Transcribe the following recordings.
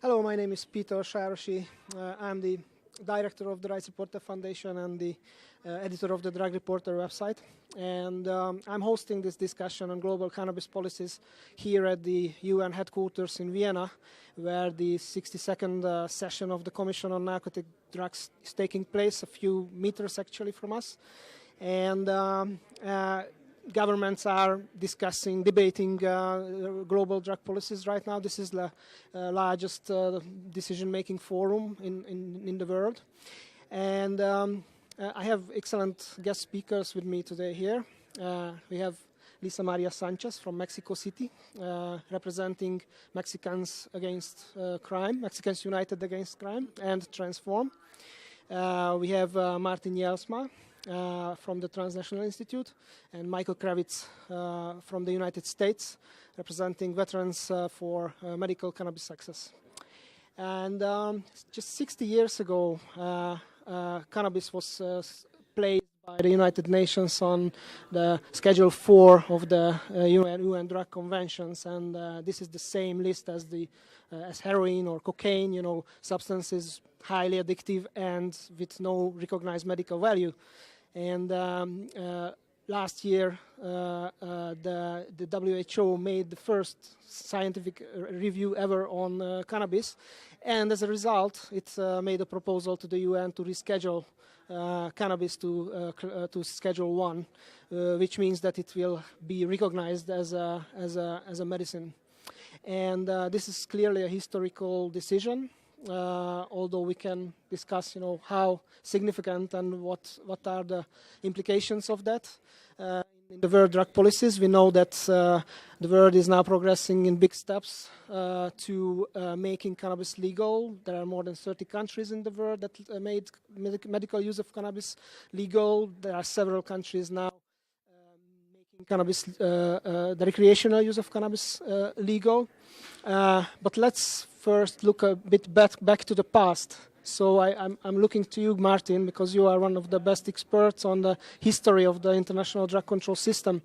Hello, my name is Peter Sarosi. I'm the director of the Rights Reporter Foundation and the editor of the Drug Reportero website. And I'm hosting this discussion on global cannabis policies here at the UN headquarters in Vienna, where the 62nd session of the Commission on Narcotic Drugs is taking place, a few meters actually from us. And governments are debating global drug policies right now. This is the largest decision-making forum in the world. And I have excellent guest speakers with me today here. We have Lisa Maria Sanchez from Mexico City, representing Mexicans Against Crime, Mexicans United Against Crime and Transform. We have Martin Jelsma from the Transnational Institute, and Michael Krawitz from the United States, representing Veterans for Medical Cannabis Access. And just 60 years ago, cannabis was placed by the United Nations on the Schedule 4 of the UN Drug Conventions, and this is the same list as heroin or cocaine, substances highly addictive and with no recognized medical value. And last year, the WHO made the first scientific review ever on cannabis, and as a result, it made a proposal to the UN to reschedule cannabis to Schedule 1, which means that it will be recognized as a medicine. And this is clearly a historical decision. Although we can discuss, how significant and what are the implications of that. In the world drug policies, we know that the world is now progressing in big steps to making cannabis legal. There are more than 30 countries in the world that made medical use of cannabis legal. There are several countries now making cannabis, the recreational use of cannabis legal. But let's first look a bit back to the past. So I'm looking to you, Martin, because you are one of the best experts on the history of the international drug control system.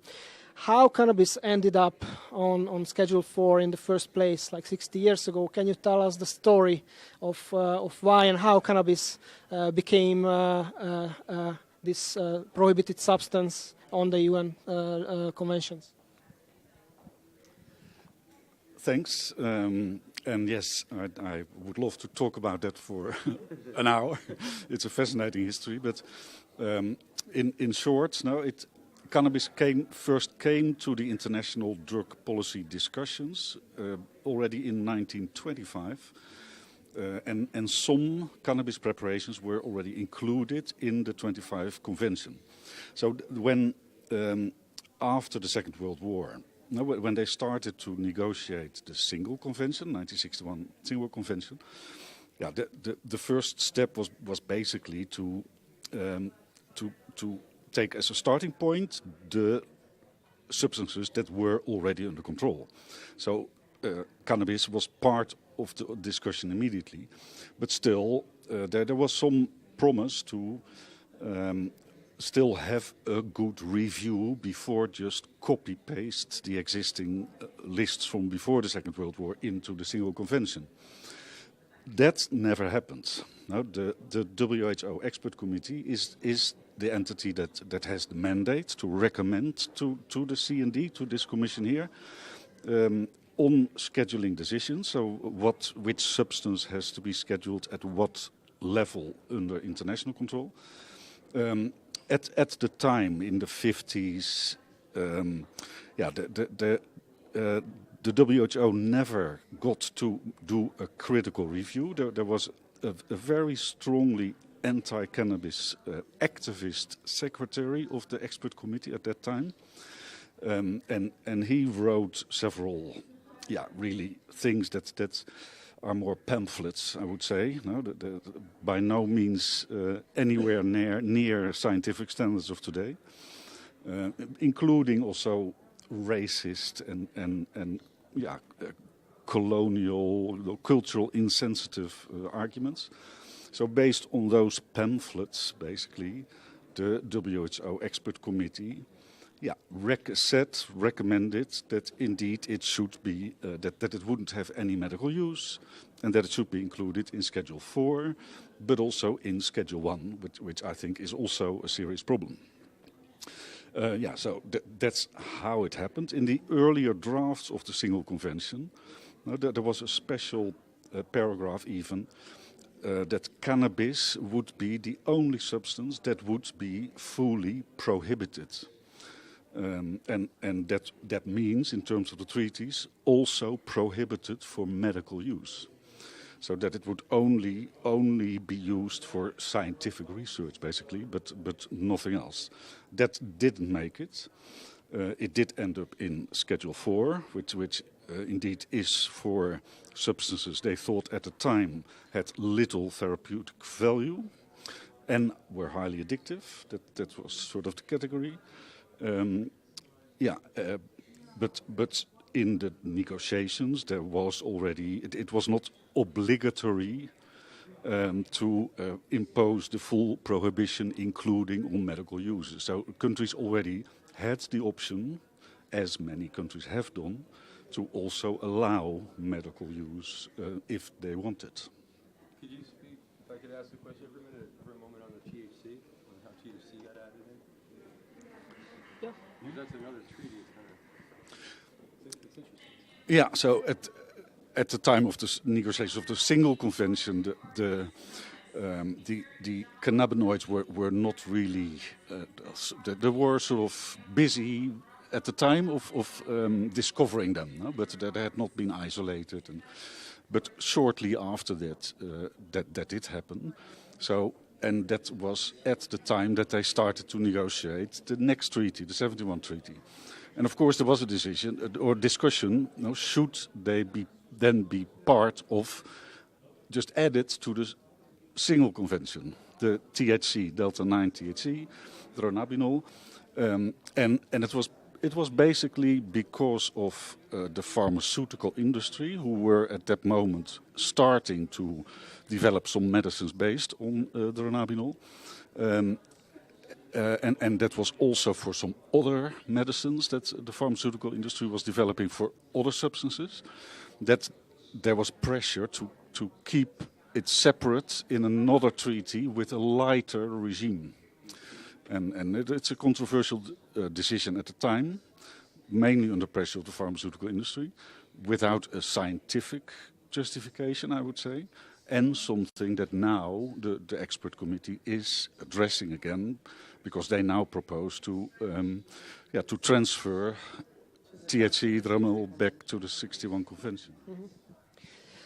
How cannabis ended up on Schedule 4 in the first place, like 60 years ago? Can you tell us the story of why and how cannabis became this prohibited substance on the UN conventions? Thanks. And yes, I would love to talk about that for an hour. It's a fascinating history, but in short, cannabis first came to the international drug policy discussions already in 1925, and some cannabis preparations were already included in the 25 Convention. So when after the Second World War, when they started to negotiate the Single Convention, 1961 Single Convention, the first step was basically to take as a starting point the substances that were already under control. So cannabis was part of the discussion immediately, but still there was some promise to still have a good review before just copy-paste the existing lists from before the Second World War into the Single Convention. That never happened. Now, the WHO Expert Committee is the entity that has the mandate to recommend to the CND, to this commission here, on scheduling decisions. So which substance has to be scheduled at what level under international control. At the time, in the 50s, the WHO never got to do a critical review. There was a very strongly anti-cannabis activist secretary of the expert committee at that time. And he wrote several, really things that are more pamphlets, I would say. No, by no means anywhere near scientific standards of today, including also racist and colonial, cultural insensitive arguments. So based on those pamphlets, basically, the WHO expert committee yeah, recommended that indeed it should be, that it wouldn't have any medical use and that it should be included in Schedule 4, but also in Schedule 1, which I think is also a serious problem. Yeah, so that's how it happened. In the earlier drafts of the Single Convention, there was a special paragraph even that cannabis would be the only substance that would be fully prohibited. And that means, in terms of the treaties, also prohibited for medical use. So that it would only be used for scientific research, basically, but nothing else. That didn't make it. It did end up in Schedule 4, which indeed is for substances they thought at the time had little therapeutic value and were highly addictive. That was sort of the category. But in the negotiations, there was already, it was not obligatory to impose the full prohibition, including on medical uses. So countries already had the option, as many countries have done, to also allow medical use if they wanted. Could you speak, if I could ask a question for a moment on the THC, and how THC got added in? Yeah. Because that's another treaty, it's interesting. Yeah, so at the time of the negotiations of the Single Convention, the cannabinoids were not really, they were sort of busy at the time of discovering them, no? But they had not been isolated. But shortly after that, that did happen. So, and that was at the time that they started to negotiate the next treaty, the 71 Treaty. And of course there was a decision or discussion, you know, should they then be part of, just added to the Single Convention, the THC, Delta-9 THC, dronabinol, and it was basically because of the pharmaceutical industry, who were at that moment starting to develop some medicines based on dronabinol. And that was also for some other medicines that the pharmaceutical industry was developing for other substances, that there was pressure to keep it separate in another treaty with a lighter regime. And it's a controversial decision at the time, mainly under pressure of the pharmaceutical industry, without a scientific justification, I would say, and something that now the expert committee is addressing again, because they now propose to transfer THC dronabinol back to the 61 Convention. Mm-hmm.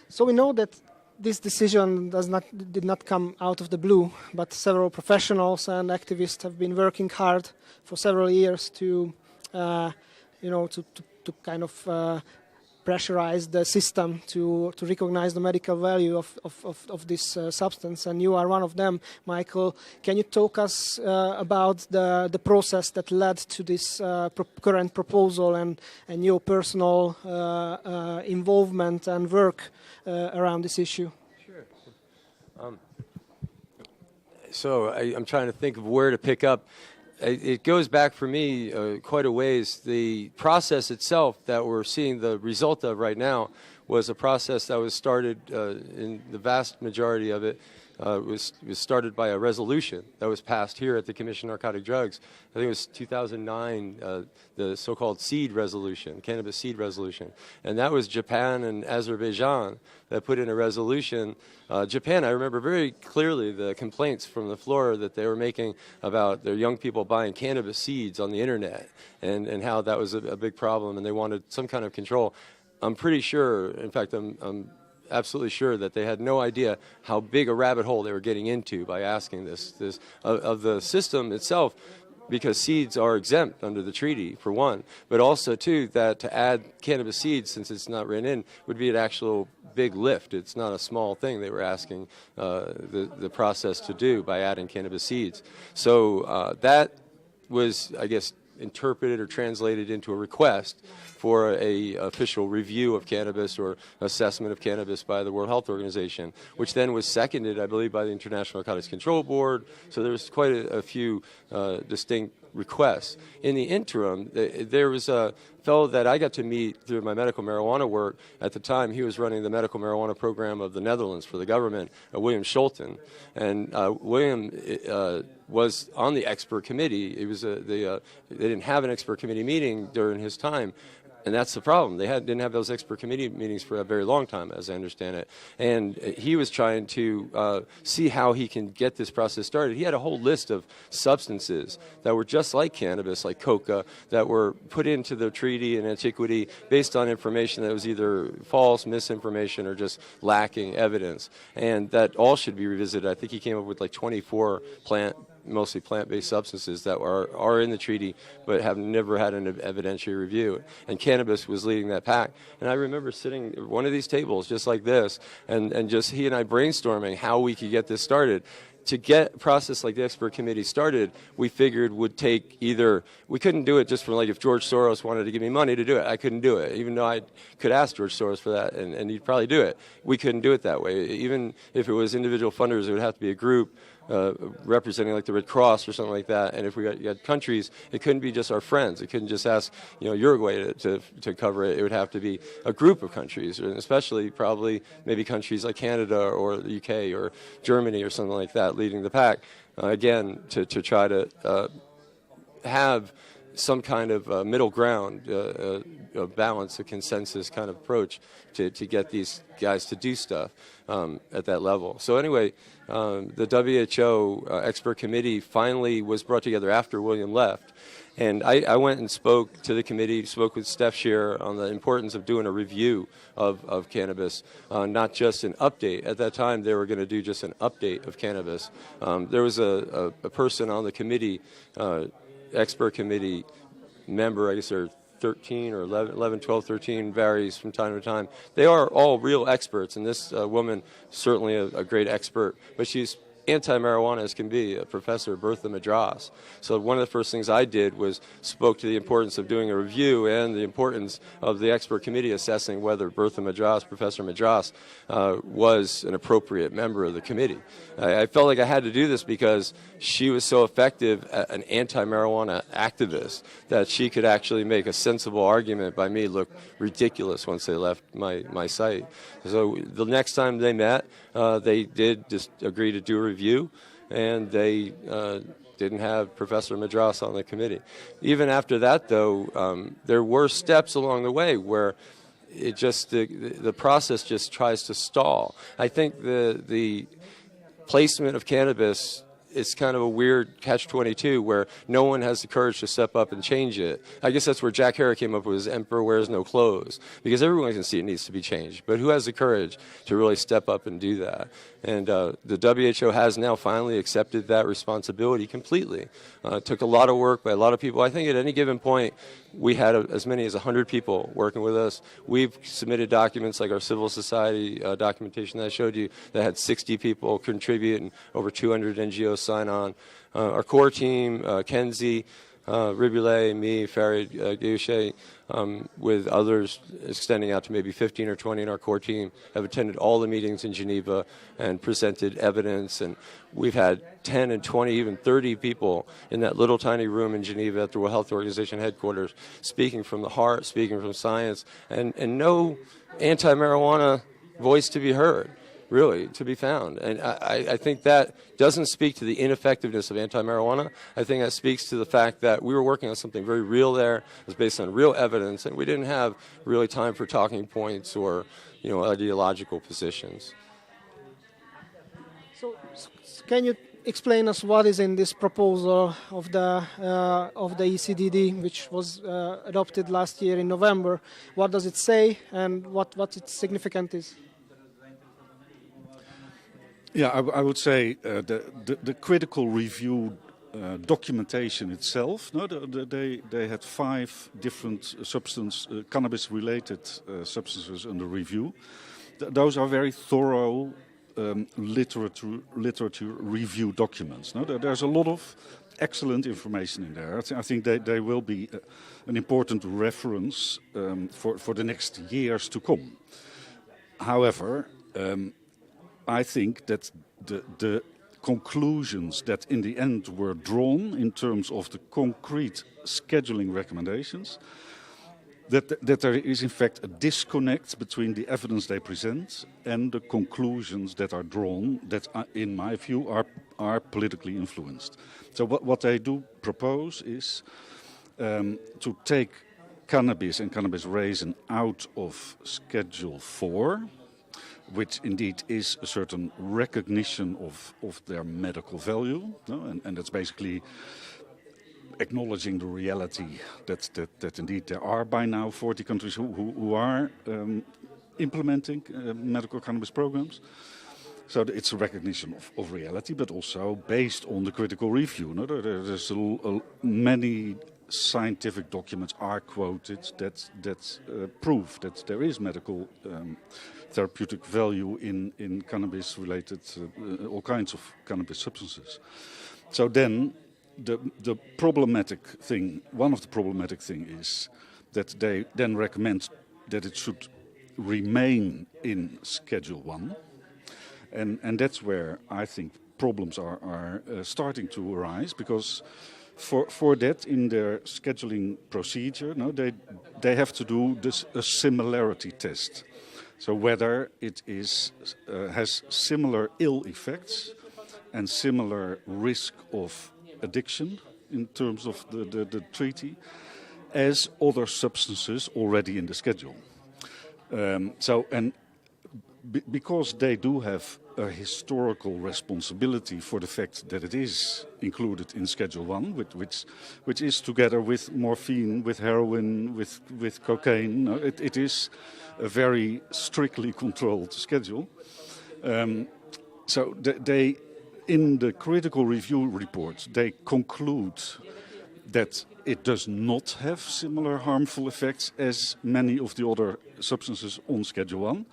So we know that this decision did not come out of the blue, but several professionals and activists have been working hard for several years to kind of pressurize the system to recognize the medical value of this substance, and you are one of them, Michael. Can you talk us about the process that led to this current proposal and your personal involvement and work around this issue? Sure. So I'm trying to think of where to pick up. It goes back for me quite a ways. The process itself that we're seeing the result of right now was a process that was started in the vast majority of it was started by a resolution that was passed here at the Commission on Narcotic Drugs. I think it was 2009, the so-called seed resolution, cannabis seed resolution. And that was Japan and Azerbaijan that put in a resolution. Japan, I remember very clearly the complaints from the floor that they were making about their young people buying cannabis seeds on the internet and how that was a big problem, and they wanted some kind of control. I'm pretty sure, in fact, I'm absolutely sure that they had no idea how big a rabbit hole they were getting into by asking this of the system itself, because seeds are exempt under the treaty, for one, but also, too, that to add cannabis seeds, since it's not written in, would be an actual big lift. It's not a small thing they were asking the process to do by adding cannabis seeds. So that was, I guess, interpreted or translated into a request for a official review of cannabis or assessment of cannabis by the World Health Organization, which then was seconded, I believe, by the International Narcotics Control Board. So there's quite a few distinct requests. In the interim, there was a fellow that I got to meet through my medical marijuana work. At the time, he was running the medical marijuana program of the Netherlands for the government, William Scholten. And William was on the expert committee. It was they didn't have an expert committee meeting during his time. And that's the problem. They didn't have those expert committee meetings for a very long time, as I understand it. And he was trying to see how he can get this process started. He had a whole list of substances that were just like cannabis, like coca, that were put into the treaty in antiquity based on information that was either false, misinformation, or just lacking evidence. And that all should be revisited. I think he came up with like 24 mostly plant-based substances that are in the treaty but have never had an evidentiary review. And cannabis was leading that pack. And I remember sitting at one of these tables just like this and just he and I brainstorming how we could get this started. To get a process like the expert committee started, we figured would take we couldn't do it just for like if George Soros wanted to give me money to do it. I couldn't do it, even though I could ask George Soros for that, and he'd probably do it. We couldn't do it that way. Even if it was individual funders, it would have to be a group representing like the Red Cross or something like that. And if we got countries, it couldn't be just our friends. It couldn't just ask Uruguay to cover it. It would have to be a group of countries, and especially probably maybe countries like Canada or the UK or Germany or something like that leading the pack. Again, to try to have some kind of middle ground, a balance, a consensus kind of approach to get these guys to do stuff at that level. So anyway, the WHO expert committee finally was brought together after William left. And I went and spoke to the committee, spoke with Steph Shear on the importance of doing a review of cannabis, not just an update. At that time, they were going to do just an update of cannabis. There was a person on the committee, expert committee member, I guess they're 13 or 11, 12, 13, varies from time to time. They are all real experts, and this woman, certainly a great expert, but she's anti-marijuana as can be, Professor Bertha Madras. So one of the first things I did was spoke to the importance of doing a review and the importance of the expert committee assessing whether Bertha Madras, Professor Madras, was an appropriate member of the committee. I felt like I had to do this because she was so effective, an anti-marijuana activist, that she could actually make a sensible argument by me look ridiculous once they left my site. So the next time they met, they did just agree to do a review, and they didn't have Professor Madras on the committee. Even after that, though, there were steps along the way where it just the process just tries to stall. I think the placement of cannabis is kind of a weird catch-22 where no one has the courage to step up and change it. I guess that's where Jack Herrick came up with his Emperor Wears No Clothes, because everyone can see it needs to be changed. But who has the courage to really step up and do that? And the WHO has now finally accepted that responsibility completely. It took a lot of work by a lot of people. I think at any given point, we had as many as 100 people working with us. We've submitted documents like our civil society documentation that I showed you that had 60 people contribute and over 200 NGOs sign on. Our core team, Kenzie, Riboulet, me, Farid Gouche, with others extending out to maybe 15 or 20 in our core team, have attended all the meetings in Geneva and presented evidence. And we've had 10 and 20, even 30 people in that little tiny room in Geneva at the World Health Organization headquarters, speaking from the heart, speaking from science, and no anti-marijuana voice to be heard, really, to be found. And I think that doesn't speak to the ineffectiveness of anti-marijuana. I think that speaks to the fact that we were working on something very real there. It was based on real evidence, and we didn't have really time for talking points or, ideological positions. So can you explain us what is in this proposal of the ECDD, which was adopted last year in November? What does it say, and what its significance is? Yeah, I would say the critical review documentation itself. No, they had 5 different cannabis-related substances under review. Those are very thorough literature review documents. No, there's a lot of excellent information in there. I think they will be an important reference for the next years to come. However, I think that the conclusions that in the end were drawn in terms of the concrete scheduling recommendations, that there is in fact a disconnect between the evidence they present and the conclusions that are drawn that, in my view, are politically influenced. So what they do propose is to take cannabis and cannabis resin out of Schedule 4, which indeed is a certain recognition of their medical value, no? And that's basically acknowledging the reality that indeed there are by now 40 countries who are implementing medical cannabis programs. So it's a recognition of reality, but also based on the critical review. No? There's many scientific documents are quoted that prove that there is medical therapeutic value in cannabis-related, all kinds of cannabis substances. So then the problematic thing, one of the problematic things is that they then recommend that it should remain in Schedule 1. And that's where I think problems are starting to arise, because for that, in their scheduling procedure, no, they have to do a similarity test. So whether it has similar ill effects and similar risk of addiction in terms of the treaty as other substances already in the schedule. Because they do have a historical responsibility for the fact that it is included in Schedule 1, which is together with morphine, with heroin, with cocaine. It is a very strictly controlled schedule. So they, in the critical review report, they conclude that it does not have similar harmful effects as many of the other substances on Schedule 1,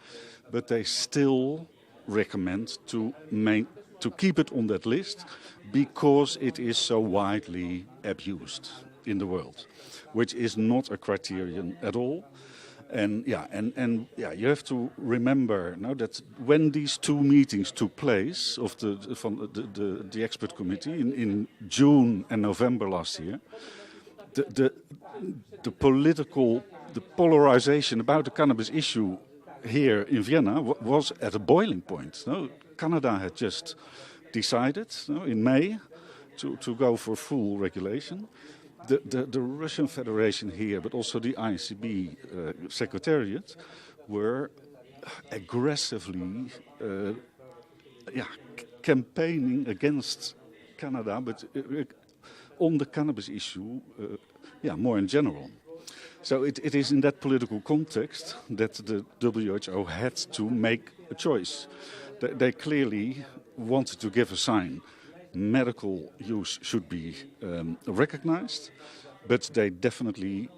but they still recommend to keep it on that list because it is so widely abused in the world, which is not a criterion at all. And you have to remember now that when these two meetings took place of the expert committee in June and November last year, the polarization about the cannabis issue here in Vienna was at a boiling point. No? Canada had just decided in May to go for full regulation. The Russian Federation here, but also the ICB Secretariat, were aggressively campaigning against Canada, but on the cannabis issue, more in general. So it is in that political context that the WHO had to make a choice. They clearly wanted to give a sign. Medical use should be recognized, but they definitely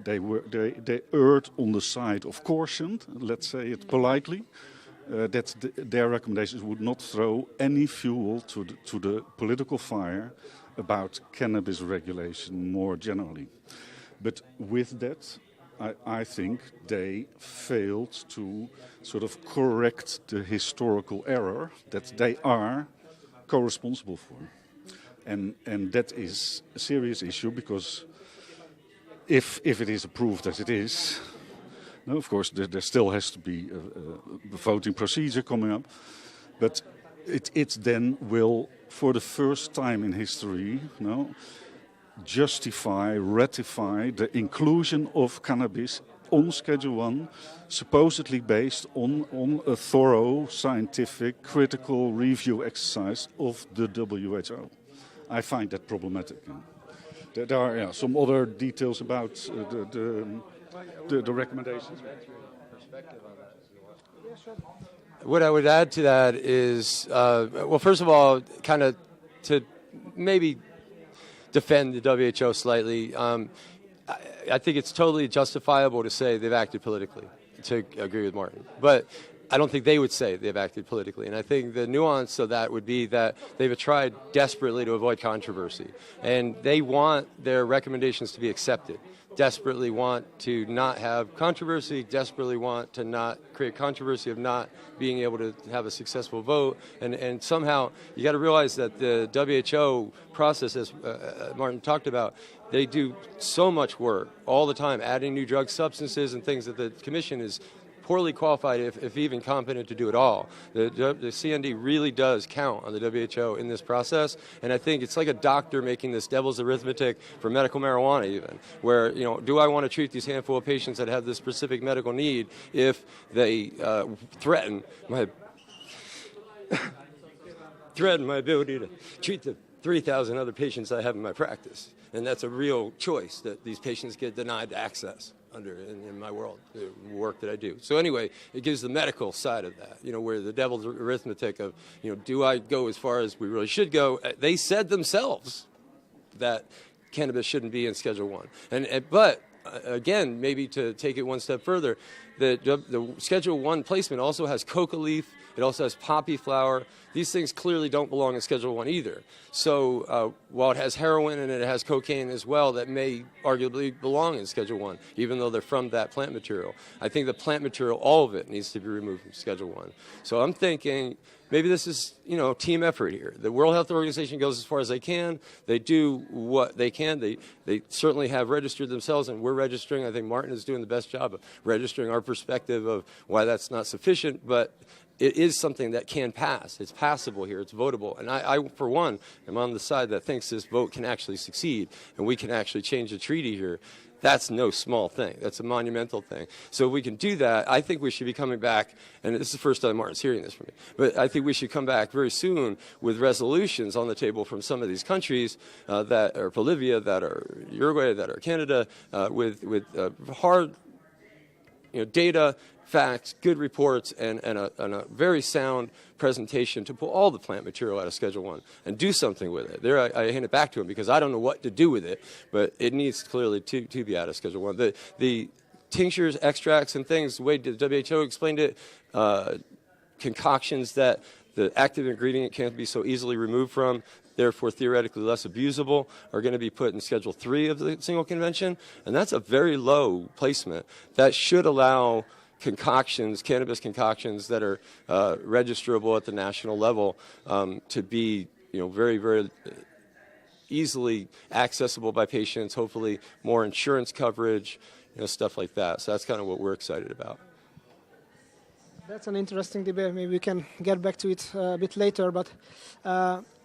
they erred on the side of caution. Let's say it politely, that their recommendations would not throw any fuel to the political fire about cannabis regulation more generally. But with that, I think they failed to sort of correct the historical error that they are co-responsible for. And that is a serious issue, because if it is approved as it is, no, of course there still has to be a voting procedure coming up, but it then will, for the first time in history, justify, ratify the inclusion of cannabis on Schedule 1, supposedly based on a thorough, scientific, critical review exercise of the WHO. I find that problematic. There are some other details about the recommendations. What I would add to that is, well, first of all, kind of to maybe defend the WHO slightly. I think it's totally justifiable to say they've acted politically, to agree with Martin. But I don't think they would say they've acted politically. And I think the nuance of that would be that they've tried desperately to avoid controversy. And they want their recommendations to be accepted. desperately want to not have controversy, desperately want to not create controversy of not being able to have a successful vote. And somehow you got to realize that the WHO process, as Martin talked about, they do so much work all the time, adding new drug substances and things that the Commission is poorly qualified, if even competent, to do it all. The CND really does count on the WHO in this process, and I think it's like a doctor making this devil's arithmetic for medical marijuana even, where, you know, do I want to treat these handful of patients that have this specific medical need if they threaten my ability to treat the 3,000 other patients I have in my practice? And that's a real choice that these patients get denied access under in my world, the work that I do. So anyway, it gives the medical side of that, you know, where the devil's arithmetic of, you know, do I go as far as we really should go? They said themselves that cannabis shouldn't be in Schedule 1. But again, maybe to take it one step further, the Schedule 1 placement also has coca leaf, it also has poppy flower. These things clearly don't belong in Schedule 1 either. So while it has heroin and it has cocaine as well, that may arguably belong in Schedule 1, even though they're from that plant material. I think the plant material, all of it, needs to be removed from Schedule 1. So I'm thinking maybe this is, you know, team effort here. The World Health Organization goes as far as they can. They do what they can. They certainly have registered themselves, and we're registering. I think Martin is doing the best job of registering our perspective of why that's not sufficient, but it is something that can pass. It's passable here. It's votable. And I, for one, am on the side that thinks this vote can actually succeed and we can actually change the treaty here. That's no small thing. That's a monumental thing. So if we can do that, I think we should be coming back, and this is the first time Martin's hearing this from me, but I think we should come back very soon with resolutions on the table from some of these countries that are Bolivia, that are Uruguay, that are Canada, with hard, you know, data, facts, good reports, and a very sound presentation to pull all the plant material out of Schedule 1 and do something with it. There, I hand it back to him because I don't know what to do with it, but it needs clearly to be out of Schedule 1. The tinctures, extracts, and things, the way the WHO explained it, concoctions that the active ingredient can't be so easily removed from, therefore theoretically less abusable, are going to be put in Schedule 3 of the single convention, and that's a very low placement. That should allow concoctions, cannabis concoctions that are registrable at the national level to be, you know, very, very easily accessible by patients, hopefully more insurance coverage, you know, stuff like that. So that's kind of what we're excited about. That's an interesting debate. Maybe we can get back to it a bit later. But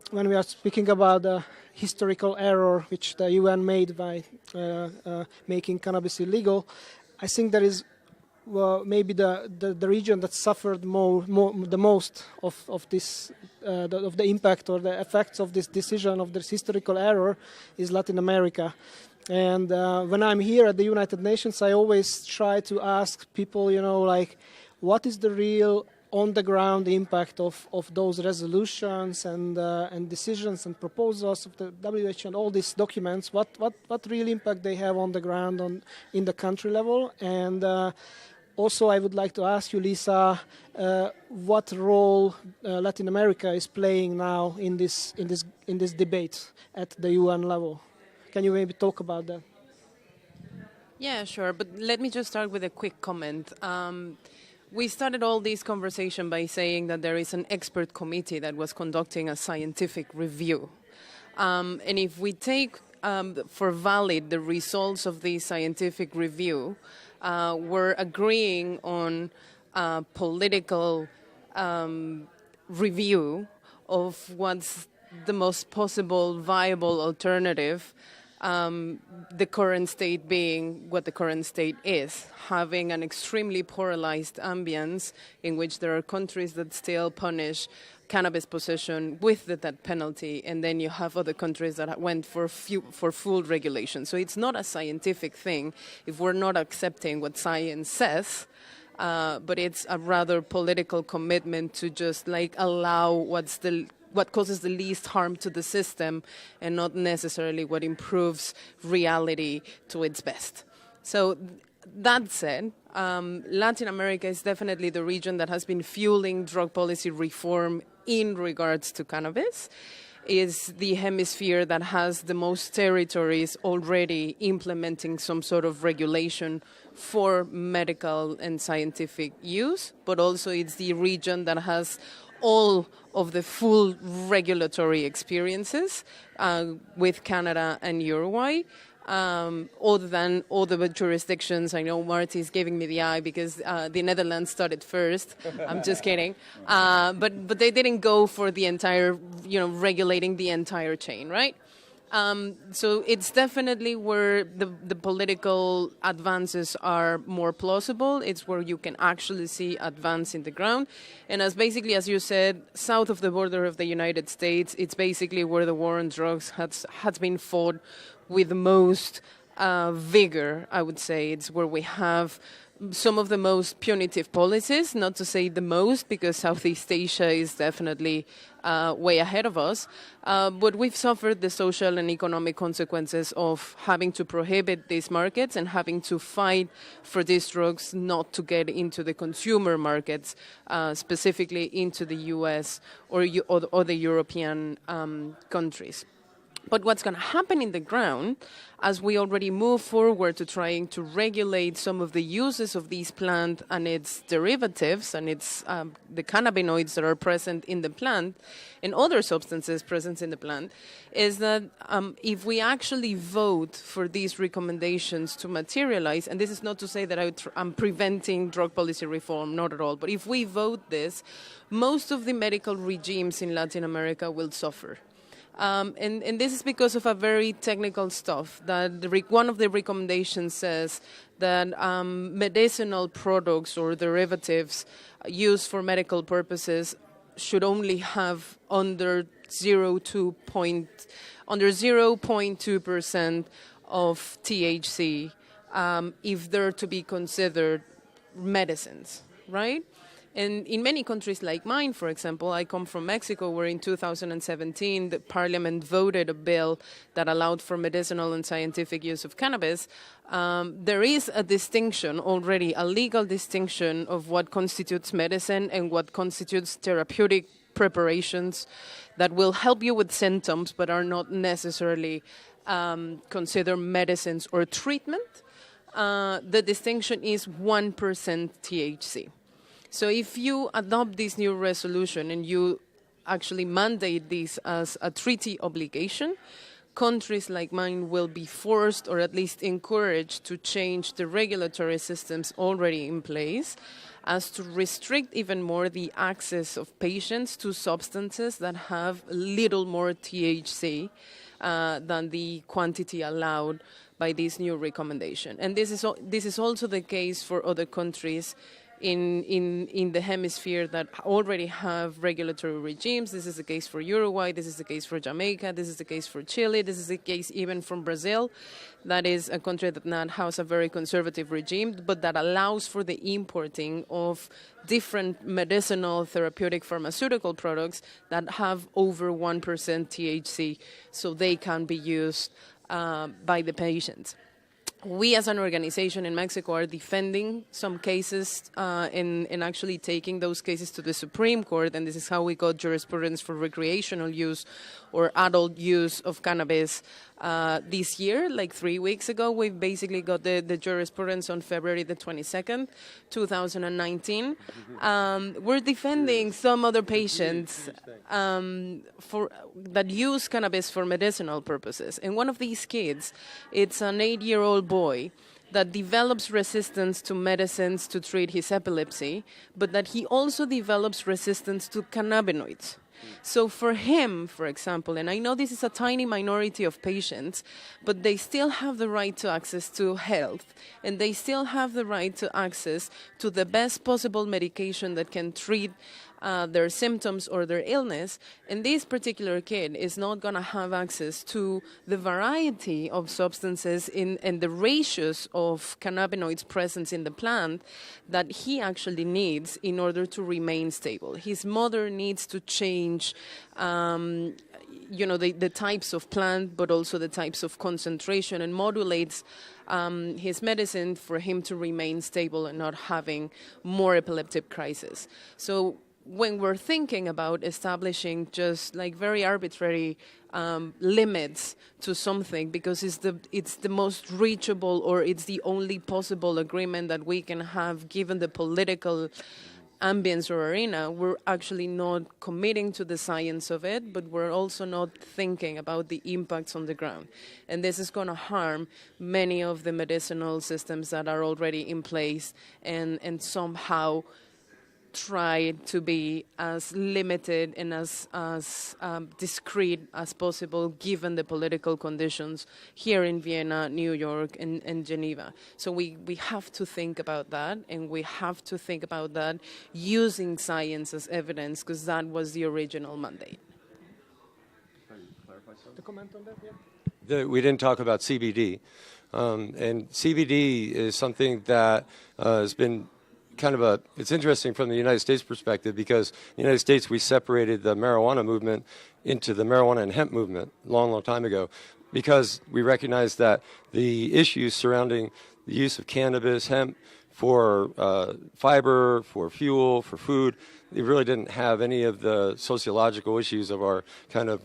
when we are speaking about the historical error which the UN made by making cannabis illegal, I think there is maybe the region that suffered the most of this of the impact or the effects of this decision, of this historical error, is Latin America. And when I'm here at the United Nations, I always try to ask people, you know, like, what is the real on-the-ground impact of those resolutions and decisions and proposals of the WHO and all these documents? What real impact they have on the ground in the country level? And also, I would like to ask you, Lisa, what role Latin America is playing now in this debate at the UN level? Can you maybe talk about that? Yeah, sure. But let me just start with a quick comment. We started all this conversation by saying that there is an expert committee that was conducting a scientific review. And if we take for valid the results of this scientific review, we're agreeing on a political review of what's the most possible viable alternative, the current state being what the current state is, having an extremely polarized ambience in which there are countries that still punish cannabis possession with the death penalty, and then you have other countries that went for full regulation. So it's not a scientific thing if we're not accepting what science says, but it's a rather political commitment to just like allow what causes the least harm to the system and not necessarily what improves reality to its best. So that said, Latin America is definitely the region that has been fueling drug policy reform in regards to cannabis. is the hemisphere that has the most territories already implementing some sort of regulation for medical and scientific use, but also it's the region that has all of the full regulatory experiences with Canada and Uruguay. Other than all the jurisdictions. I know Marty is giving me the eye because the Netherlands started first. I'm just kidding. But they didn't go for the entire, regulating the entire chain, right? So it's definitely where the political advances are more plausible. It's where you can actually see advance in the ground. And as you said, south of the border of the United States, it's basically where the war on drugs has been fought with the most vigor, I would say. It's where we have some of the most punitive policies, not to say the most, because Southeast Asia is definitely way ahead of us. But we've suffered the social and economic consequences of having to prohibit these markets and having to fight for these drugs not to get into the consumer markets, specifically into the US or the European countries. But what's going to happen in the ground, as we already move forward to trying to regulate some of the uses of these plant and its derivatives and its the cannabinoids that are present in the plant and other substances present in the plant, is that if we actually vote for these recommendations to materialize, and this is not to say that I'm preventing drug policy reform, not at all, but if we vote this, most of the medical regimes in Latin America will suffer. And this is because of a very technical stuff. That one of the recommendations says that medicinal products or derivatives used for medical purposes should only have under 0.2% of THC if they're to be considered medicines, right? And in many countries like mine, for example, I come from Mexico, where in 2017 the parliament voted a bill that allowed for medicinal and scientific use of cannabis. There is a distinction already, a legal distinction of what constitutes medicine and what constitutes therapeutic preparations that will help you with symptoms but are not necessarily considered medicines or treatment. The distinction is 1% THC. So if you adopt this new resolution and you actually mandate this as a treaty obligation, countries like mine will be forced or at least encouraged to change the regulatory systems already in place as to restrict even more the access of patients to substances that have little more THC than the quantity allowed by this new recommendation. And this is also the case for other countries in the hemisphere that already have regulatory regimes. This is the case for Uruguay, this is the case for Jamaica, this is the case for Chile, this is the case even from Brazil. That is a country that now has a very conservative regime, but that allows for the importing of different medicinal, therapeutic, pharmaceutical products that have over 1% THC, so they can be used by the patients. We as an organization in Mexico are defending some cases and actually taking those cases to the Supreme Court, and this is how we got jurisprudence for recreational use or adult use of cannabis this year. Like 3 weeks ago, we basically got the jurisprudence on February the 22nd, 2019. We're defending some other patients that use cannabis for medicinal purposes. And one of these kids, it's an 8-year-old boy that develops resistance to medicines to treat his epilepsy, but that he also develops resistance to cannabinoids. So for him, for example, and I know this is a tiny minority of patients, but they still have the right to access to health, and they still have the right to access to the best possible medication that can treat their symptoms or their illness. And this particular kid is not going to have access to the variety of substances and the ratios of cannabinoids present in the plant that he actually needs in order to remain stable. His mother needs to change the types of plant, but also the types of concentration, and modulates his medicine for him to remain stable and not having more epileptic crisis. So when we're thinking about establishing just like very arbitrary limits to something because it's the most reachable or it's the only possible agreement that we can have given the political ambience or arena, we're actually not committing to the science of it, but we're also not thinking about the impacts on the ground. And this is going to harm many of the medicinal systems that are already in place and somehow try to be as limited and as discreet as possible given the political conditions here in Vienna, New York, and Geneva. So we have to think about that, and we have to think about that using science as evidence, because that was the original mandate. To comment on that, yeah? We didn't talk about CBD. And CBD is something that has been it's interesting from the United States perspective, because in the United States we separated the marijuana movement into the marijuana and hemp movement a long, long time ago, because we recognized that the issues surrounding the use of cannabis, hemp, for fiber, for fuel, for food, it really didn't have any of the sociological issues of our kind of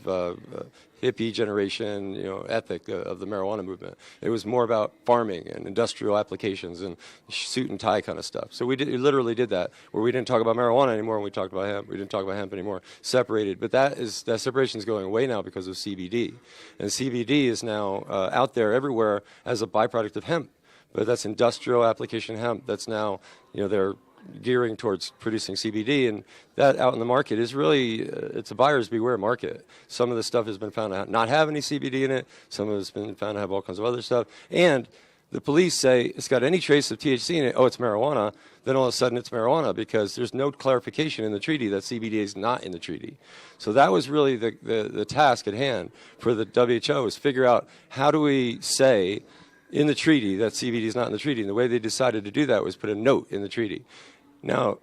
hippie generation, ethic of the marijuana movement. It was more about farming and industrial applications and suit and tie kind of stuff. So we literally did that, where we didn't talk about marijuana anymore and we talked about hemp. We didn't talk about hemp anymore, separated. But that separation is going away now because of CBD. And CBD is now out there everywhere as a byproduct of hemp. But that's industrial application hemp. That's now, they're gearing towards producing CBD, and that out in the market is really, it's a buyer's beware market. Some of the stuff has been found to not have any CBD in it. Some of it's been found to have all kinds of other stuff. And the police say it's got any trace of THC in it, it's marijuana. Then all of a sudden it's marijuana, because there's no clarification in the treaty that CBD is not in the treaty. So that was really the task at hand for the WHO, is figure out how do we say in the treaty that CBD is not in the treaty. And the way they decided to do that was put a note in the treaty. Now,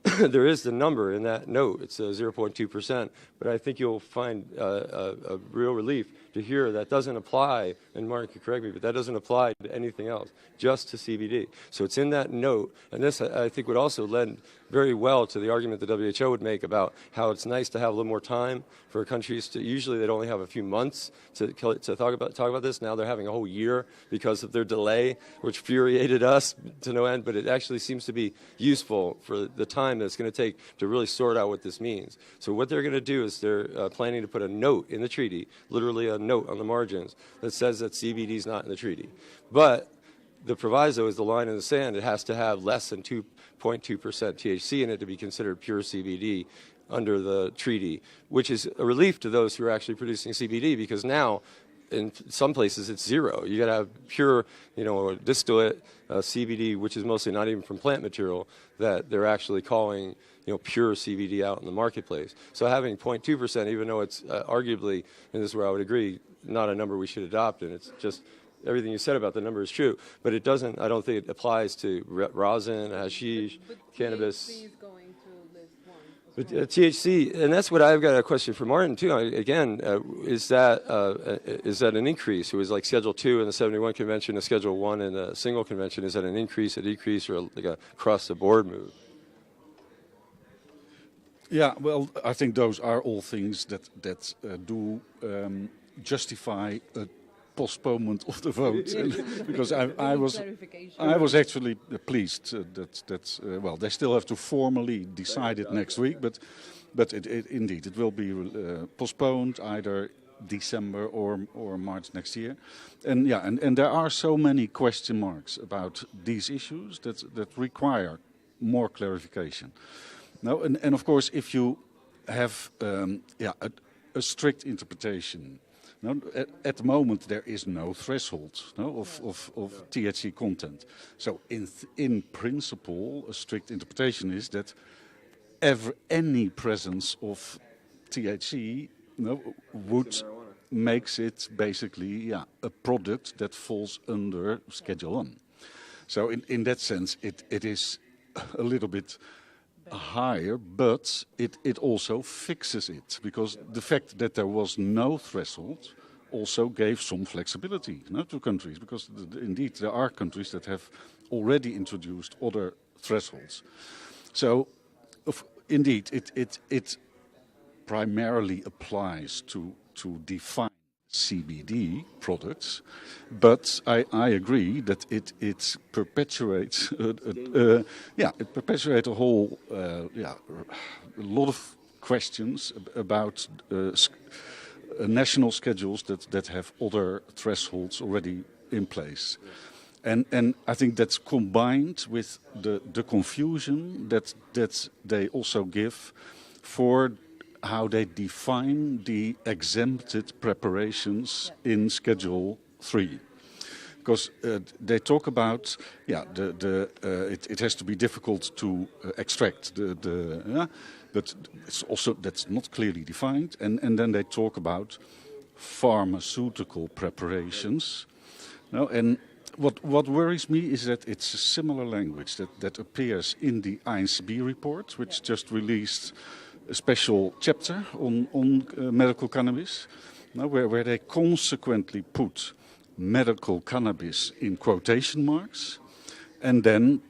there is the number in that note. It's 0.2%. But I think you'll find a real relief to hear that doesn't apply, and Martin could correct me, but that doesn't apply to anything else, just to CBD. So it's in that note. And this, I think, would also lend very well to the argument the WHO would make about how it's nice to have a little more time for countries to, usually they'd only have a few months to talk about this. Now they're having a whole year because of their delay, which infuriated us to no end, but it actually seems to be useful for the time that it's going to take to really sort out what this means. So what they're going to do is they're planning to put a note in the treaty, literally a note on the margins, that says that CBD is not in the treaty. But the proviso is the line in the sand. It has to have less than 2.2% THC in it to be considered pure CBD under the treaty, which is a relief to those who are actually producing CBD, because now in some places it's zero. You got to have pure, distillate CBD, which is mostly not even from plant material, that they're actually calling, pure CBD out in the marketplace. So having 0.2%, even though it's arguably, and this is where I would agree, not a number we should adopt, and it's just everything you said about the number is true, but it doesn't, I don't think it applies to rosin, hashish, cannabis. THC is going to list one. But THC, and that's what I've got a question for Martin too. Again, is that an increase? It was like Schedule 2 in the 71 Convention, a Schedule 1 in the single convention. Is that an increase, a decrease, or like a across-the-board move? Yeah, well, I think those are all things that do justify a postponement of the vote, because I was actually pleased that well, they still have to formally decide it next week, but indeed it will be postponed either December or March next year, and there are so many question marks about these issues that require more clarification. Now, and of course, if you have a strict interpretation. Now, at the moment, there is no threshold of THC content. So, in principle, a strict interpretation is that any presence of THC would makes it basically a product that falls under Schedule 1. So, in that sense, it is a little bit higher, but it also fixes it, because the fact that there was no threshold also gave some flexibility to countries, because indeed there are countries that have already introduced other thresholds. So indeed, it primarily applies to define CBD products, but I agree that it perpetuates it perpetuates a whole a lot of questions about national schedules that have other thresholds already in place. And I think that's combined with the confusion that they also give for how they define the exempted preparations in Schedule 3. Because they talk about, it has to be difficult to extract but it's also, that's not clearly defined. And then they talk about pharmaceutical preparations. And what worries me is that it's a similar language that appears in the INSTITUTO report, which just released a special chapter on medical cannabis, where they consequently put medical cannabis in quotation marks, and then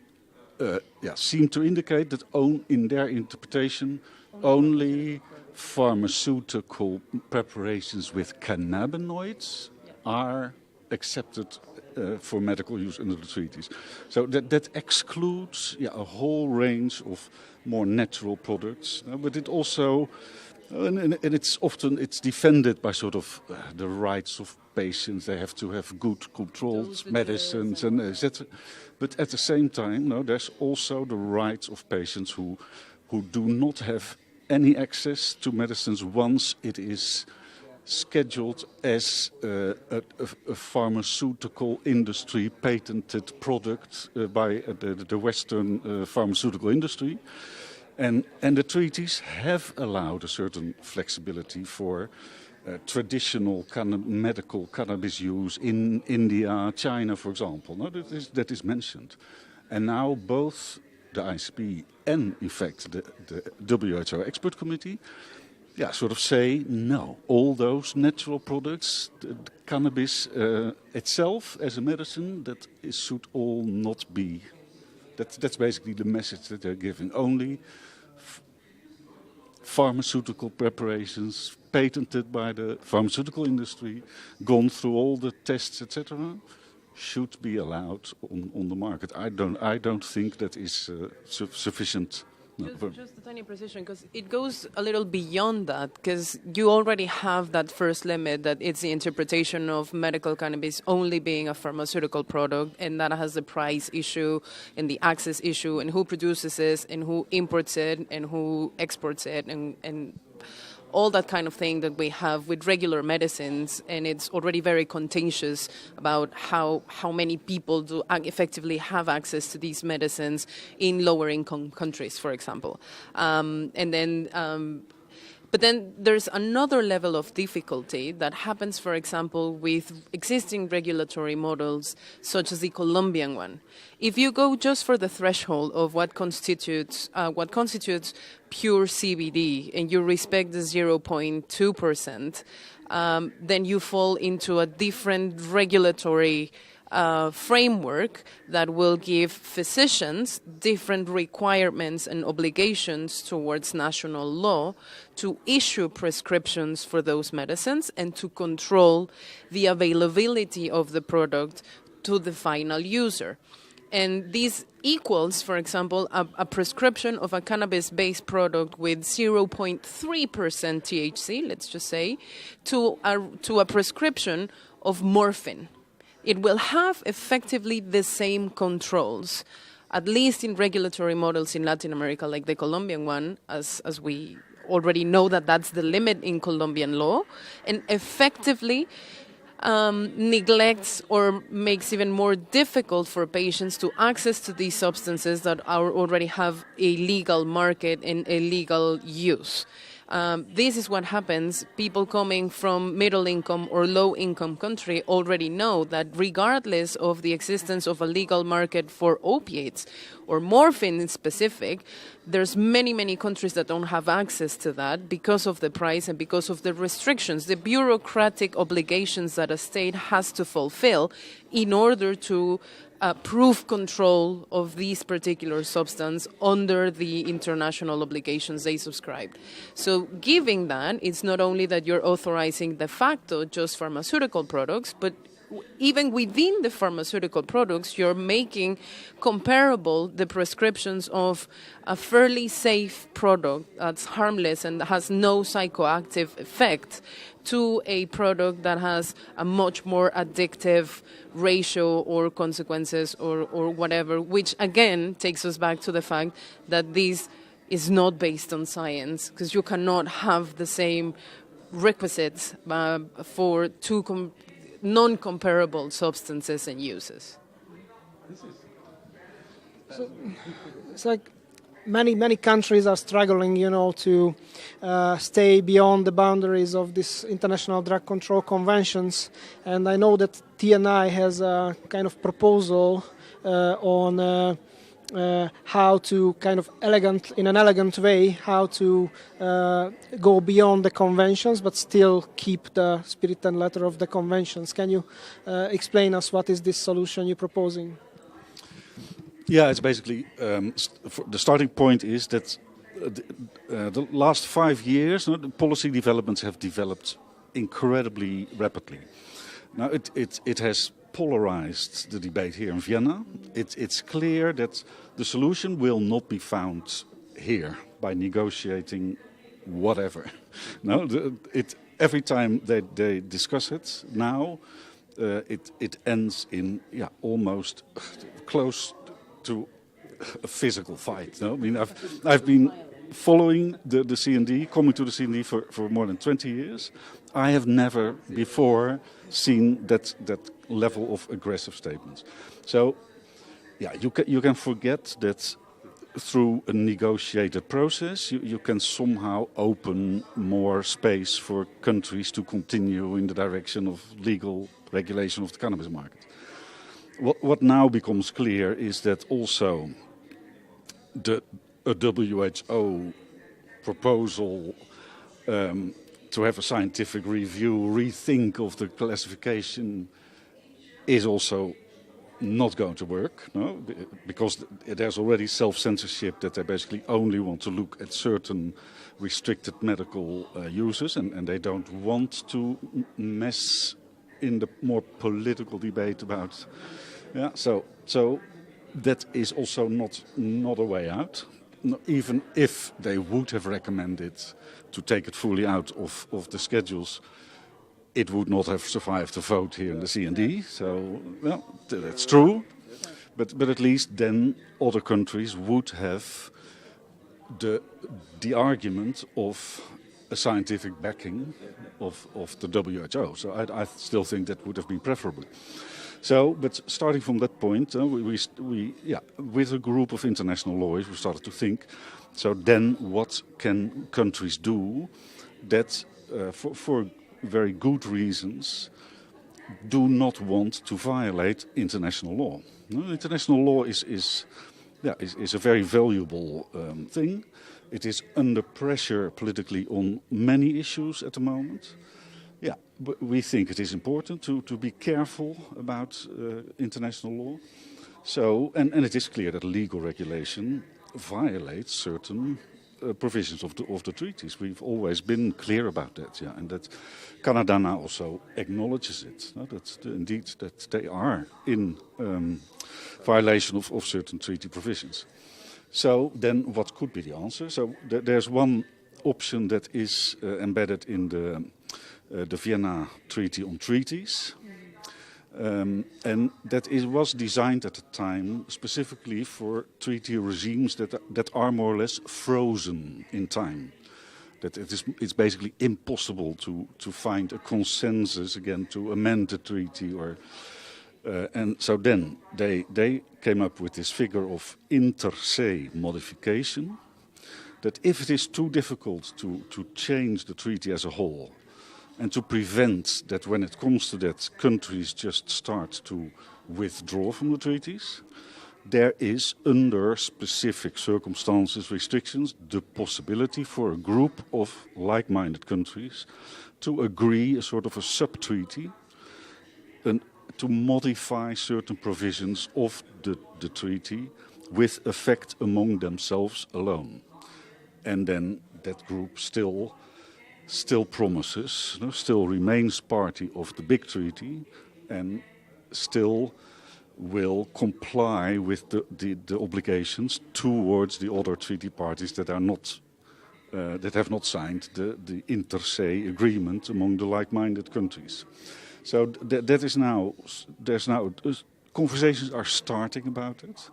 seem to indicate that in their interpretation only pharmaceutical preparations with cannabinoids are accepted for medical use under the treaties. So that excludes a whole range of more natural products, but it also, and it's defended by sort of the rights of patients. They have to have good controlled medicines and etc. But at the same time, there's also the rights of patients who do not have any access to medicines once it is scheduled as a pharmaceutical industry patented product by the Western pharmaceutical industry. And the treaties have allowed a certain flexibility for traditional medical cannabis use in India, China, for example. That is mentioned. And now both the ICP and, in fact, the WHO Expert Committee sort of say, no, all those natural products, the cannabis itself as a medicine, that should all not be. That's basically the message that they're giving. Only pharmaceutical preparations patented by the pharmaceutical industry, gone through all the tests, etc., should be allowed on the market. I don't think that is sufficient. Just a tiny precision, because it goes a little beyond that, because you already have that first limit, that it's the interpretation of medical cannabis only being a pharmaceutical product, and that has the price issue and the access issue and who produces this and who imports it and who exports it and all that kind of thing that we have with regular medicines, and it's already very contentious about how many people do effectively have access to these medicines in lower income countries, for example. But then there's another level of difficulty that happens, for example, with existing regulatory models, such as the Colombian one. If you go just for the threshold of what constitutes pure CBD, and you respect the 0.2%, then you fall into a different regulatory framework that will give physicians different requirements and obligations towards national law to issue prescriptions for those medicines and to control the availability of the product to the final user. And this equals, for example, a prescription of a cannabis-based product with 0.3% THC, let's just say, to a prescription of morphine. It will have effectively the same controls, at least in regulatory models in Latin America, like the Colombian one, as we already know that that's the limit in Colombian law, and effectively neglects or makes even more difficult for patients to access to these substances that already have a legal market and a legal use. This is what happens. People coming from middle income or low income country already know that regardless of the existence of a legal market for opiates or morphine in specific, there's many countries that don't have access to that because of the price and because of the restrictions, the bureaucratic obligations that a state has to fulfill in order to proof control of this particular substance under the international obligations they subscribed. So giving that, it's not only that you're authorizing de facto just pharmaceutical products, but even within the pharmaceutical products, you're making comparable the prescriptions of a fairly safe product that's harmless and has no psychoactive effect to a product that has a much more addictive ratio or consequences or whatever, which again takes us back to the fact that this is not based on science, because you cannot have the same requisites for two non-comparable substances and uses. So it's like many countries are struggling, to stay beyond the boundaries of these international drug control conventions. And I know that TNI has a kind of proposal on how to kind of in an elegant way, how to go beyond the conventions but still keep the spirit and letter of the conventions. Can you explain us what is this solution you're proposing? Yeah, it's basically the starting point is that the last 5 years, the policy developments have developed incredibly rapidly. Now it has polarized the debate here in Vienna. It's clear that the solution will not be found here by negotiating whatever. No, every time they discuss it now, it ends in almost close to a physical fight. No? I mean, I've been following the CND, coming to the CND for more than 20 years. I have never before seen that level of aggressive statements. So, you can forget that through a negotiated process, you can somehow open more space for countries to continue in the direction of legal regulation of the cannabis market. What now becomes clear is that also a WHO proposal to have a scientific review, rethink of the classification is also not going to work, no? Because there's already self-censorship that they basically only want to look at certain restricted medical uses and they don't want to mess in the more political debate about... So that is also not a way out. Even if they would have recommended to take it fully out of the schedules, it would not have survived the vote here in the CND. So, that's true. But at least then other countries would have the argument of a scientific backing of the WHO. So I still think that would have been preferable. So, but starting from that point, we with a group of international lawyers, we started to think, so then what can countries do that for very good reasons do not want to violate international law? No, international law is a very valuable thing. It is under pressure politically on many issues at the moment. Yeah, but we think it is important to be careful about international law. So, and it is clear that legal regulation violates certain provisions of the treaties. We've always been clear about that, and that Canada now also acknowledges it. No? Indeed that they are in violation of certain treaty provisions. So then what could be the answer? So there's one option that is embedded in the Vienna Treaty on Treaties. And that was designed at the time specifically for treaty regimes that are more or less frozen in time. That it's basically impossible to find a consensus again to amend the treaty and so then they came up with this figure of inter se modification, that if it is too difficult to change the treaty as a whole, and to prevent that when it comes to that, countries just start to withdraw from the treaties, there is, under specific circumstances, restrictions, the possibility for a group of like-minded countries to agree a sort of a sub-treaty, to modify certain provisions of the treaty with effect among themselves alone. And then that group still promises, still remains party of the big treaty, and still will comply with the obligations towards the other treaty parties that are not that have not signed the inter se agreement among the like-minded countries. So that is now, conversations are starting about it.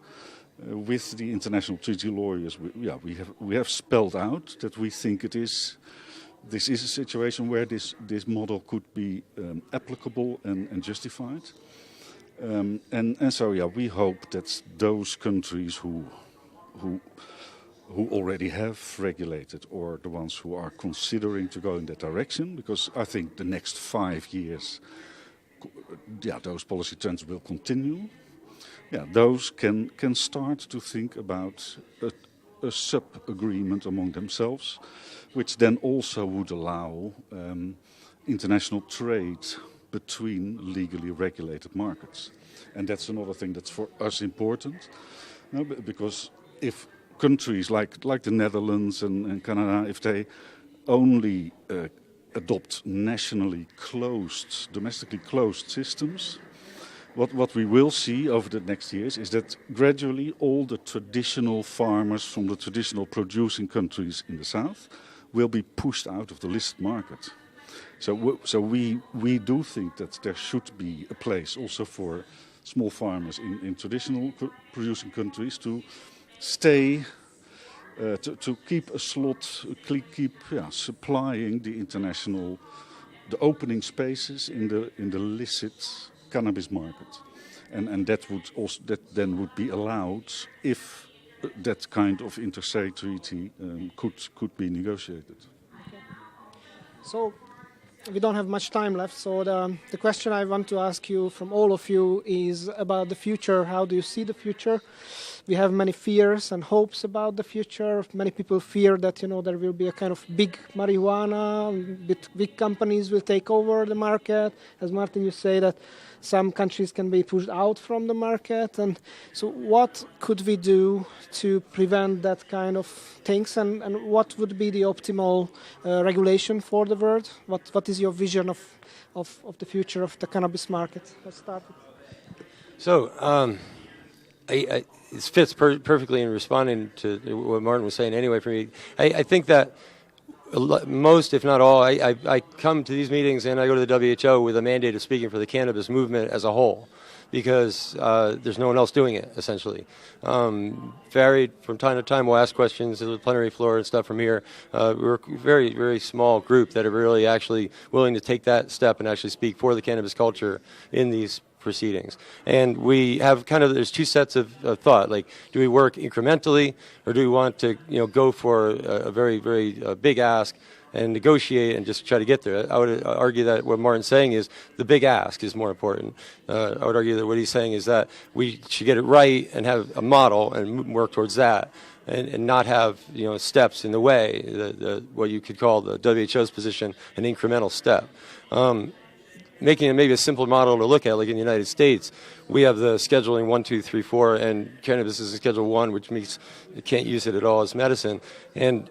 With the international treaty lawyers, we have spelled out that we think this is a situation where this model could be applicable and justified. And so we hope that those countries who already have regulated, or the ones who are considering to go in that direction, because I think the next 5 years, those policy trends will continue. Those can start to think about a sub-agreement among themselves, which then also would allow international trade between legally regulated markets. And that's another thing that's for us important, because if countries like the Netherlands and Canada, if they only adopt nationally closed, domestically closed systems, what we will see over the next years is that gradually all the traditional farmers from the traditional producing countries in the south will be pushed out of the listed market. So we do think that there should be a place also for small farmers in traditional producing countries to stay, to keep a slot, keep supplying the international, the opening spaces in the licit cannabis market, and that then would be allowed if that kind of inter-se treaty could be negotiated. Okay. So we don't have much time left, so the question I want to ask you from all of you is about the future. How do you see the future? We have many fears and hopes about the future. Many people fear that there will be a kind of big marijuana, big companies will take over the market. As Martin, you say that some countries can be pushed out from the market. And so what could we do to prevent that kind of things? And what would be the optimal regulation for the world? What is your vision of the future of the cannabis market? Let's start with. So it fits perfectly in responding to what Martin was saying anyway for me. I think that most, if not all, I come to these meetings and I go to the WHO with a mandate of speaking for the cannabis movement as a whole, because there's no one else doing it, essentially. Varied from time to time, we'll ask questions at the plenary floor and stuff from here. We're a very, very small group that are really actually willing to take that step and actually speak for the cannabis culture in these proceedings. And we have there's two sets of thought, like, do we work incrementally, or do we want to go for a very, very big ask and negotiate and just try to get there? I would argue that what Martin's saying is the big ask is more important. I would argue that what he's saying is that we should get it right and have a model and work towards that, and not have steps in the way, what you could call the WHO's position an incremental step. Making it maybe a simple model to look at, like in the United States, we have the scheduling 1, 2, 3, 4, and cannabis is a Schedule 1, which means you can't use it at all as medicine. And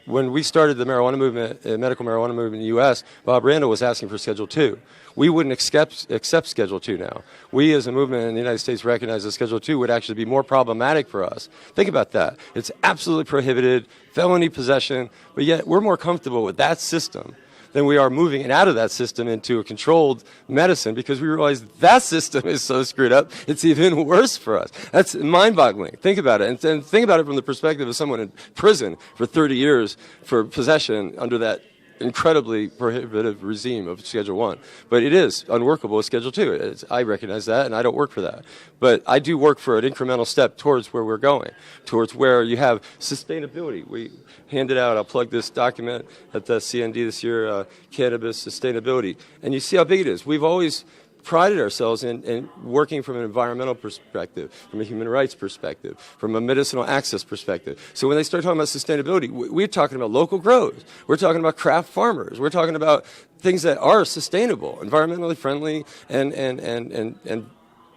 when we started the marijuana movement, medical marijuana movement in the U.S., Bob Randall was asking for Schedule 2. We wouldn't accept Schedule 2 now. We as a movement in the United States recognize that Schedule 2 would actually be more problematic for us. Think about that. It's absolutely prohibited, felony possession, but yet we're more comfortable with that system than we are moving it out of that system into a controlled medicine, because we realize that system is so screwed up, it's even worse for us. That's mind-boggling. Think about it. And think about it from the perspective of someone in prison for 30 years for possession under that incredibly prohibitive regime of Schedule 1. But it is unworkable with Schedule 2. I recognize that, and I don't work for that. But I do work for an incremental step towards where we're going, towards where you have sustainability. We handed out, I'll plug this document at the CND this year, Cannabis Sustainability. And you see how big it is. We've always prided ourselves in working from an environmental perspective, from a human rights perspective, from a medicinal access perspective. So when they start talking about sustainability, we're talking about local grows. We're talking about craft farmers. We're talking about things that are sustainable, environmentally friendly, and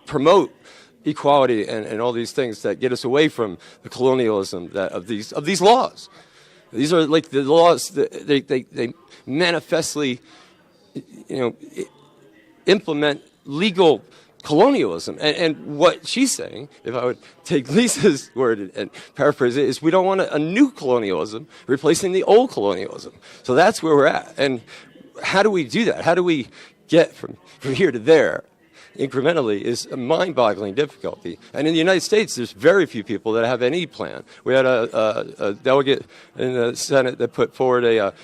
promote equality and all these things that get us away from the colonialism of these laws. These are like the laws that they manifestly, implement legal colonialism. And what she's saying, if I would take Lisa's word and paraphrase it, is we don't want a new colonialism replacing the old colonialism. So that's where we're at. And how do we do that? How do we get from here to there incrementally is a mind-boggling difficulty. And in the United States, there's very few people that have any plan. We had a delegate in the Senate that put forward a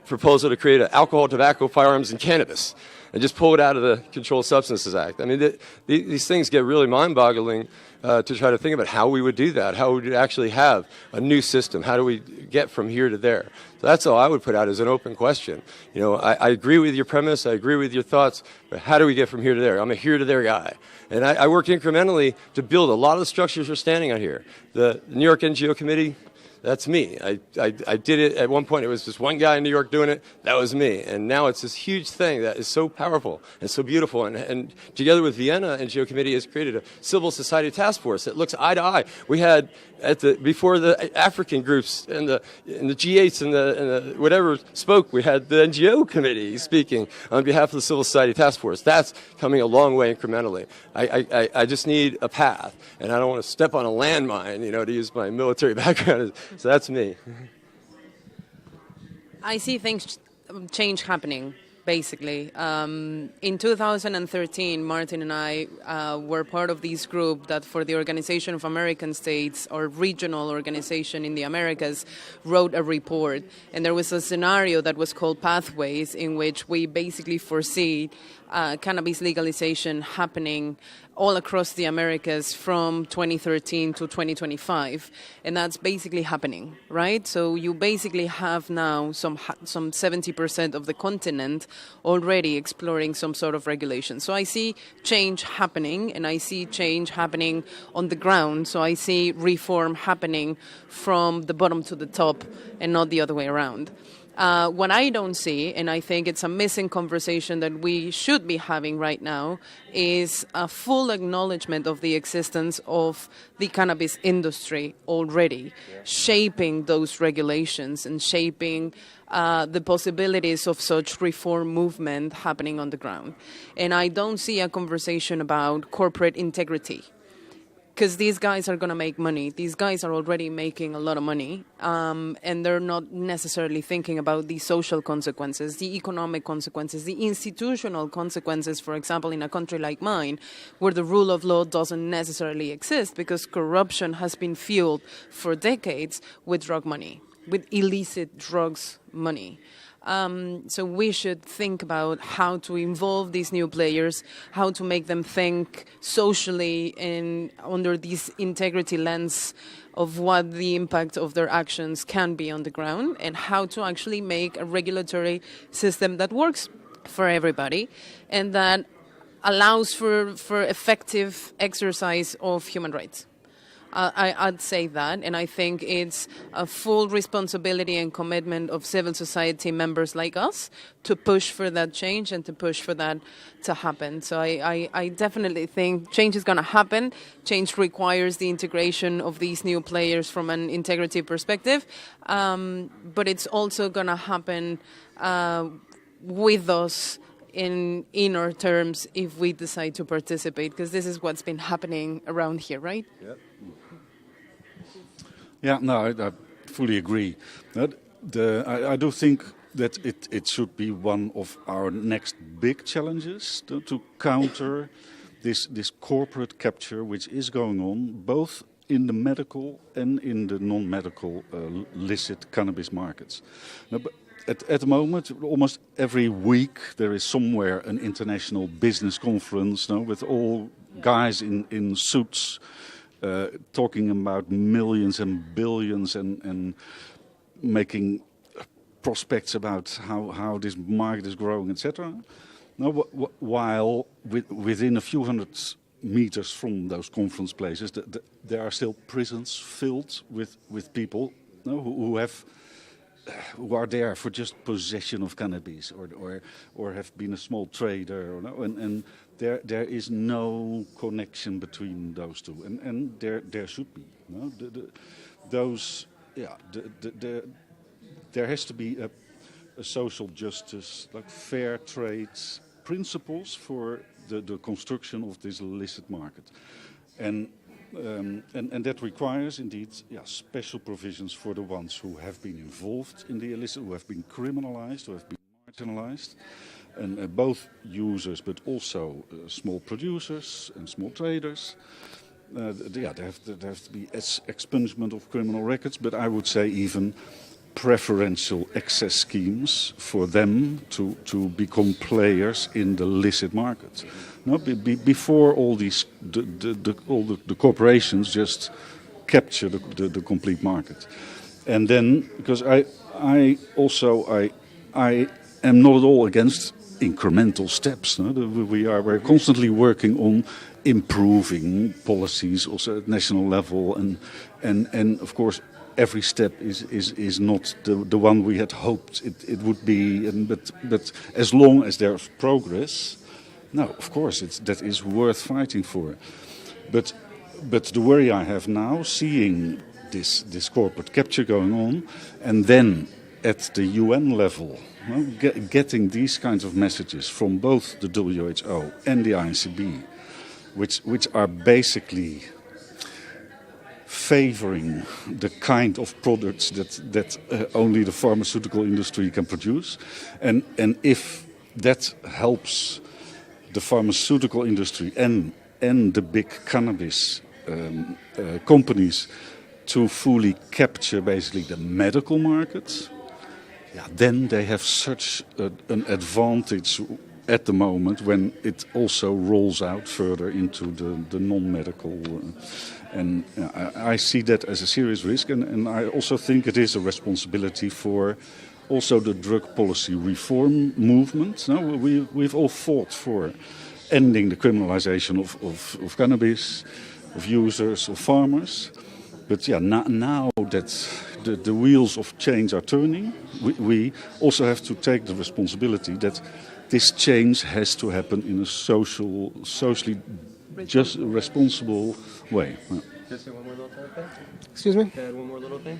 proposal to create an alcohol, tobacco, firearms, and cannabis, and just pull it out of the Controlled Substances Act. I mean, these things get really mind-boggling to try to think about how we would do that, how we would actually have a new system, how do we get from here to there. So that's all I would put out as an open question. I agree with your premise, I agree with your thoughts, but how do we get from here to there? I'm a here to there guy. And I work incrementally to build a lot of the structures we're standing on here. The New York NGO Committee, that's me. I did it at one point. It was just one guy in New York doing it. That was me. And now it's this huge thing that is so powerful and so beautiful. And together with Vienna, NGO Committee has created a civil society task force that looks eye to eye. We had before the African groups and the G8s and the whatever spoke, we had the NGO Committee speaking on behalf of the civil society task force. That's coming a long way incrementally. I just need a path, and I don't want to step on a landmine, to use my military background. So that's me. I see change happening, basically. In 2013, Martin and I were part of this group that for the Organization of American States, or regional organization in the Americas, wrote a report. And there was a scenario that was called Pathways, in which we basically foresee cannabis legalization happening all across the Americas from 2013 to 2025, and that's basically happening, right? So you basically have now some 70% of the continent already exploring some sort of regulation. So I see change happening, and I see change happening on the ground. So I see reform happening from the bottom to the top, and not the other way around. What I don't see, and I think it's a missing conversation that we should be having right now, is a full acknowledgement of the existence of the cannabis industry already, shaping those regulations and shaping the possibilities of such reform movement happening on the ground. And I don't see a conversation about corporate integrity, because these guys are going to make money. These guys are already making a lot of money, and they're not necessarily thinking about the social consequences, the economic consequences, the institutional consequences, for example, in a country like mine, where the rule of law doesn't necessarily exist because corruption has been fueled for decades with drug money, with illicit drugs money. So we should think about how to involve these new players, how to make them think socially and under this integrity lens of what the impact of their actions can be on the ground, and how to actually make a regulatory system that works for everybody and that allows for effective exercise of human rights. I'd say that, and I think it's a full responsibility and commitment of civil society members like us to push for that change and to push for that to happen. So I definitely think change is going to happen. Change requires the integration of these new players from an integrity perspective, but it's also going to happen with us in our terms if we decide to participate, because this is what's been happening around here, right? Yep. Yeah, no, I fully agree. I do think that it should be one of our next big challenges to counter this corporate capture which is going on both in the medical and in the non-medical licit cannabis markets. Now, but at the moment, almost every week there is somewhere an international business conference with all guys in suits talking about millions and billions and making prospects about how this market is growing, etc. Now, while within a few hundred meters from those conference places, there are still prisons filled with people who are there for just possession of cannabis or have been a small trader, and there is no connection between those two, and there should be. There has to be a social justice, like fair trade principles for the construction of this illicit market, and that requires indeed special provisions for the ones who have been involved in the illicit, who have been criminalized, who have been marginalized, and both users but also small producers and small traders. There have to be expungement of criminal records, but I would say even preferential access schemes for them to become players in the licit market. No, before all these the corporations just capture the complete market, and then because I am not at all against incremental steps. No? We're constantly working on improving policies also at national level, and of course every step is not the one we had hoped it would be, but as long as there's progress, no, of course that is worth fighting for. But the worry I have now, seeing this corporate capture going on, and then at the UN level, getting these kinds of messages from both the WHO and the INCB, which are basically favoring the kind of products that only the pharmaceutical industry can produce, and if that helps the pharmaceutical industry and the big cannabis companies to fully capture basically the medical market, then they have such an advantage at the moment when it also rolls out further into the non-medical. And I see that as a serious risk, and I also think it is a responsibility for also the drug policy reform movement. No, we've all fought for ending the criminalization of cannabis, of users, of farmers. But now that the wheels of change are turning, we also have to take the responsibility that this change has to happen in a socially just responsible way. Just say one more little thing? Excuse me? Can I add one more little thing?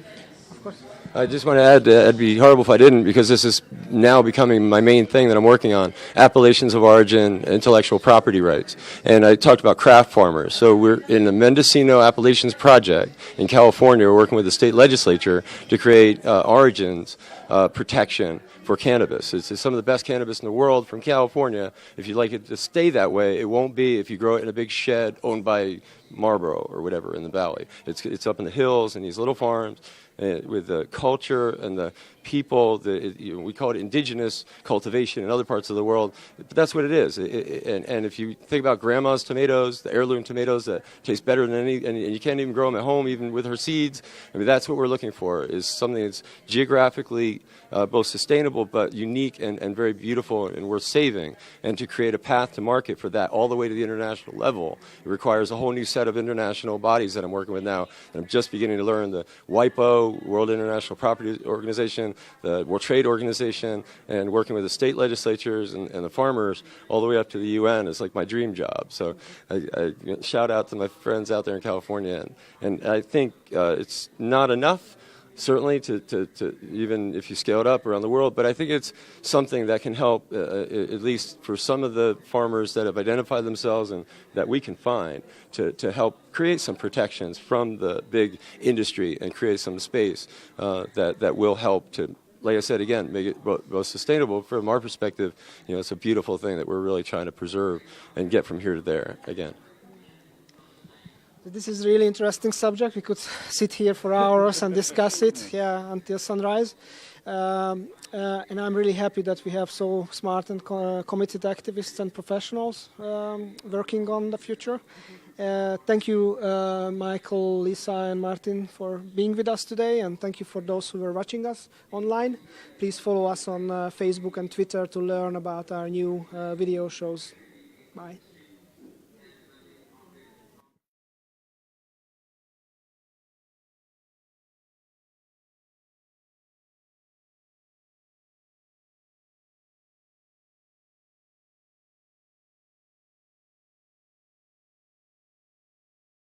Of course. I just want to add, it'd be horrible if I didn't, because this is now becoming my main thing that I'm working on, appellations of origin, intellectual property rights. And I talked about craft farmers. So we're in the Mendocino Appellations Project in California. We're working with the state legislature to create origins protection for cannabis. It's some of the best cannabis in the world from California. If you'd like it to stay that way, it won't be if you grow it in a big shed owned by Marlboro or whatever in the valley. It's up in the hills and these little farms with the culture and the people. We call it indigenous cultivation in other parts of the world, but that's what it is. And if you think about grandma's tomatoes, the heirloom tomatoes that taste better than any, and you can't even grow them at home even with her seeds, I mean, that's what we're looking for, is something that's geographically both sustainable but unique and very beautiful and worth saving. And to create a path to market for that all the way to the international level, it requires a whole new set of international bodies that I'm working with now. And I'm just beginning to learn the WIPO, World International Property Organization, the World Trade Organization, and working with the state legislatures and the farmers all the way up to the UN is like my dream job. So I shout out to my friends out there in California. And I think it's not enough, certainly, to even if you scale it up around the world, but I think it's something that can help, at least for some of the farmers that have identified themselves and that we can find, to help create some protections from the big industry and create some space that will help to, like I said again, make it both sustainable. From our perspective, it's a beautiful thing that we're really trying to preserve and get from here to there again. This is a really interesting subject. We could sit here for hours and discuss it, until sunrise. And I'm really happy that we have so smart and committed activists and professionals working on the future. Thank you, Michael, Lisa, and Martin for being with us today, and thank you for those who were watching us online. Please follow us on Facebook and Twitter to learn about our new video shows. Bye.